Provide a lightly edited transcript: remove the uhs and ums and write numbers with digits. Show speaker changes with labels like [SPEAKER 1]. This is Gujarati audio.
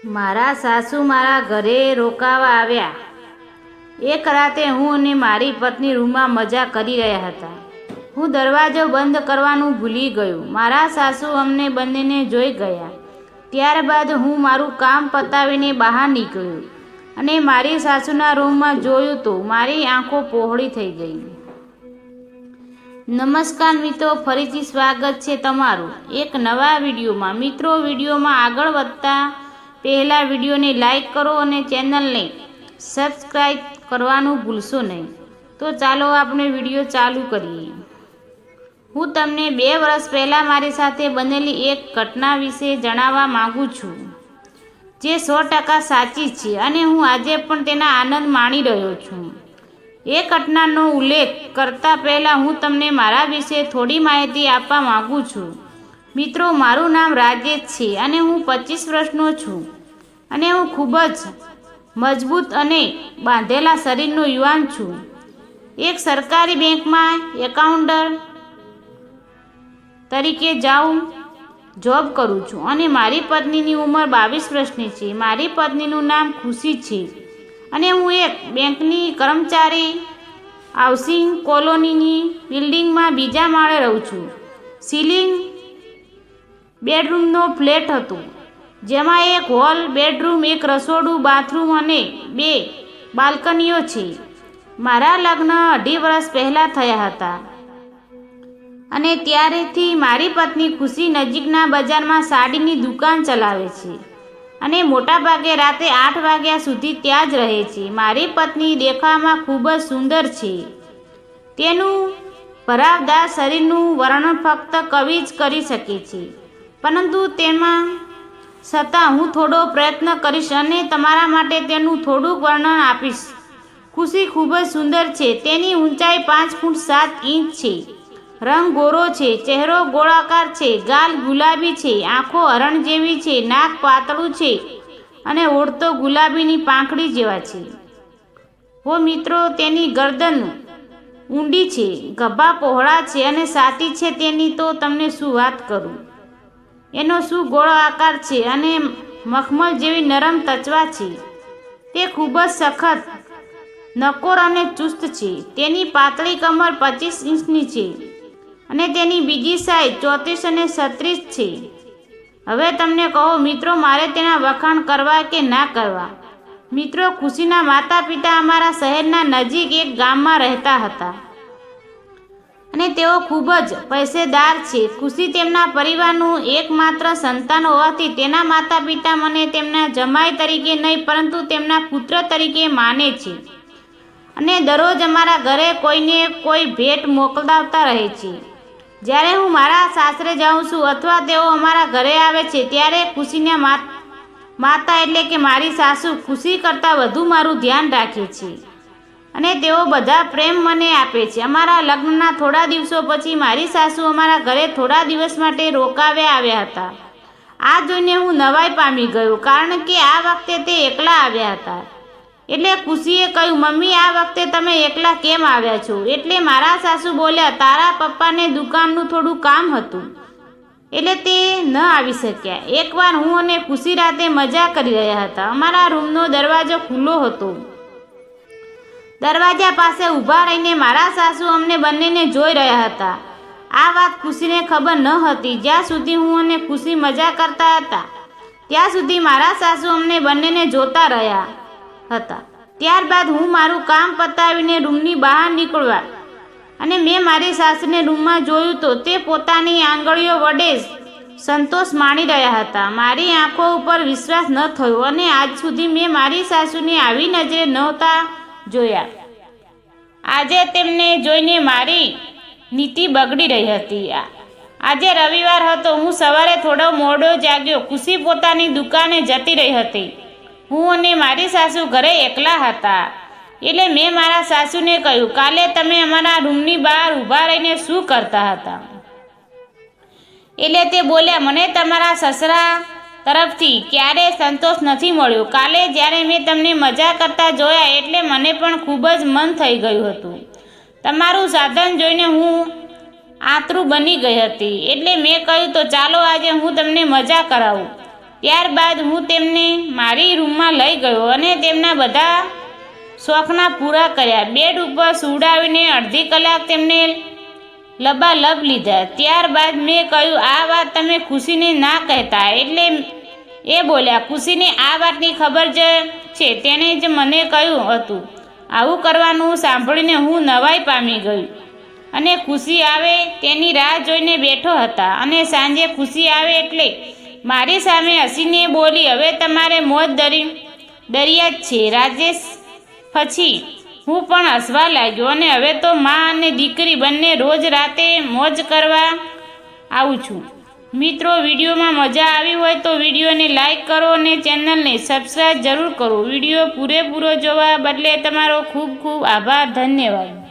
[SPEAKER 1] મારા સાસુ મારા ઘરે રોકાવા આવ્યા. એક રાતે હું અને મારી પત્ની રૂમમાં મજા કરી રહ્યા હતા. હું દરવાજો બંધ કરવાનું ભૂલી ગયો. મારા સાસુ અમને બંનેને જોઈ ગયા. ત્યારબાદ હું મારું કામ પતાવીને બહાર નીકળ્યો અને મારી સાસુના રૂમમાં જોયું તો મારી આંખો પહોળી થઈ ગઈ. નમસ્કાર મિત્રો, ફરીથી સ્વાગત છે તમારું એક નવા વિડીયોમાં. મિત્રો, વિડીયોમાં આગળ વધતા પહેલાં વિડીયોને લાઈક કરો અને ચેનલને સબસ્ક્રાઈબ કરવાનું ભૂલશો નહીં. તો ચાલો આપણે વિડીયો ચાલુ કરીએ. હું તમને 2 વર્ષ પહેલાં મારી સાથે બનેલી એક ઘટના વિશે જણાવવા માગું છું, જે 100% સાચી છે અને હું આજે પણ તેના આનંદ માણી રહ્યો છું. એ ઘટનાનો ઉલ્લેખ કરતાં પહેલાં હું તમને મારા વિશે થોડી માહિતી આપવા માગું છું. મિત્રો, મારું નામ રાજેશ છે અને હું 25 વર્ષનો છું અને હું ખૂબ જ મજબૂત અને બાંધેલા શરીરનો યુવાન છું. એક સરકારી બેંકમાં એકાઉન્ટર તરીકે જોબ કરું છું અને મારી પત્નીની ઉંમર 22 વર્ષની છે. મારી પત્નીનું નામ ખુશી છે અને હું એક બેંકની કર્મચારી હાઉસિંગ કોલોનીની બિલ્ડિંગમાં બીજા માળે રહું છું. સીલિંગ બેડરૂમનો ફ્લેટ હતો, જેમાં એક હોલ, બેડરૂમ, એક રસોડું, બાથરૂમ અને 2 બાલ્કનીઓ છે. મારા લગ્ન 2.5 વર્ષ પહેલાં થયા હતા અને ત્યારેથી મારી પત્ની ખુશી નજીકના બજારમાં સાડીની દુકાન ચલાવે છે અને મોટાભાગે રાતે 8 વાગ્યા સુધી ત્યાં જ રહે છે. મારી પત્ની દેખાવમાં ખૂબ જ સુંદર છે. તેનું ભરાવદાર શરીરનું વર્ણન ફક્ત કવિ જ કરી શકે છે, પરંતુ તેમાં છતાં હું થોડો પ્રયત્ન કરીશ અને તમારા માટે તેનું થોડુંક વર્ણન આપીશ. ખુશી ખૂબ જ સુંદર છે. તેની ઊંચાઈ 5 ફૂટ 7 ઇંચ છે. રંગ ગોરો છે, ચહેરો ગોળાકાર છે, ગાલ ગુલાબી છે, આંખો હરણ જેવી છે, નાક પાતળું છે અને હોઠ તો ગુલાબીની પાંખડી જેવા છે. મિત્રો, તેની ગરદન ઊંડી છે, ગભા પહોળા છે અને સાતી છે તેની તો તમને શું વાત કરું. એનો શું ગોળ આકાર છે અને મખમલ જેવી નરમ ત્વચા છે. તે ખૂબ જ સખત, નકોર અને ચુસ્ત છે. તેની પાતળી કમર 25 ઇંચની છે અને તેની બીજી સાઈઝ 34 અને 36 છે. હવે તમને કહો મિત્રો, મારે તેના વખાણ કરવા કે ના કરવા? મિત્રો, ખુશીના માતા પિતા અમારા શહેરના નજીક એક ગામમાં રહેતા હતા અને તેઓ ખૂબ જ પૈસેદાર છે. ખુશી તેમના પરિવારનું એકમાત્ર સંતાન હોવાથી તેના માતા પિતા મને તેમના જમાઈ તરીકે નહીં, પરંતુ તેમના પુત્ર તરીકે માને છે અને દરરોજ અમારા ઘરે કોઈને કોઈ ભેટ મોકલાવતા રહે છે. જ્યારે હું મારા સાસરે જાઉં છું અથવા તેઓ અમારા ઘરે આવે છે, ત્યારે ખુશીના માતા એટલે કે મારી સાસુ ખુશી કરતાં વધુ મારું ધ્યાન રાખે છે અને તેઓ બધા પ્રેમ મને આપે છે. અમારા લગ્નના થોડા દિવસો પછી મારી સાસુ અમારા ઘરે થોડા દિવસ માટે રોકાવા આવ્યા હતા. આ જોઈને હું નવાઈ પામી ગયો, કારણ કે આ વખતે તે એકલા આવ્યા હતા. એટલે ખુશીએ કહ્યું, મમ્મી, આ વખતે તમે એકલા કેમ આવ્યા છો? એટલે મારા સાસુ બોલ્યા, તારા પપ્પાને દુકાનનું થોડું કામ હતું એટલે તે ન આવી શક્યા. એકવાર હું અને ખુશી રાતે મજા કરી રહ્યા હતા. અમારા રૂમનો દરવાજો ખુલ્લો હતો. દરવાજા પાસે ઊભા રહીને મારા સાસુ અમને બંનેને જોઈ રહ્યા હતા. આ વાત ખુશીને ખબર ન હતી. જ્યાં સુધી હું અને ખુશી મજા કરતા હતા ત્યાં સુધી મારા સાસુ અમને બંનેને જોતા રહ્યા હતા. ત્યારબાદ હું મારું કામ પતાવીને રૂમની બહાર નીકળવા અને મેં મારી સાસુને રૂમમાં જોયું તો તે પોતાની આંગળીઓ વડે સંતોષ માણી રહ્યા હતા. મારી આંખો ઉપર વિશ્વાસ ન થયો અને આજ સુધી મેં મારી સાસુને આવી નજરે નહોતા જોયા. આજે તેમને જોઈને મારી નીતિ બગડી રહી હતી. આજે રવિવાર હતો. હું સવારે થોડો મોડો જાગ્યો. ખુશી પોતાની દુકાને જતી રહી હતી. હું અને મારી સાસુ ઘરે એકલા હતા. એટલે મેં મારા સાસુને કહ્યું, કાલે તમે અમારા રૂમની બહાર ઊભા રહીને શું કરતા હતા? એટલે તે બોલ્યા, મને તમારા સસરા તરફથી ક્યારેય સંતોષ નથી મળ્યો. કાલે જ્યારે મેં તમને મજા કરતા જોયા એટલે મને પણ ખૂબ જ મન થઈ ગયું હતું. તમારું સાધન જોઈને હું આતુર બની ગઈ હતી. એટલે મેં કહ્યું, તો ચાલો આજે હું તમને મજા કરાવું. ત્યારબાદ હું તેમને મારી રૂમમાં લઈ ગયો અને તેમના બધા શોખના પૂરા કર્યા. બેડ ઉપર સુવડાવીને અડધી કલાક તેમને લબાલબ લીધા. ત્યારબાદ મેં કહ્યું, આ વાત તમે ખુશીને ના કહેતા. એટલે એ બોલ્યા, ખુશીને આ વાતની ખબર જ છે, તેણે જ મને કહ્યું હતું. આવું કરવાનું સાંભળીને હું નવાઈ પામી ગઈ અને ખુશી આવે તેની રાહ જોઈને બેઠો હતા. અને સાંજે ખુશી આવે એટલે મારી સામે હસીને બોલી, હવે તમારે મોજ દરિયા જ છે રાજેશ. પછી હું પણ હસવા લાગ્યો અને હવે તો મા અને દીકરી બંને રોજ રાતે મોજ કરવા આવું છું. મિત્રો, વિડીયોમાં મજા આવી હોય તો વિડીયોને લાઈક કરો અને ચેનલને સબસ્ક્રાઈબ જરૂર કરો. વિડીયો પૂરેપૂરો જોવા બદલે તમારો ખૂબ ખૂબ આભાર. ધન્યવાદ.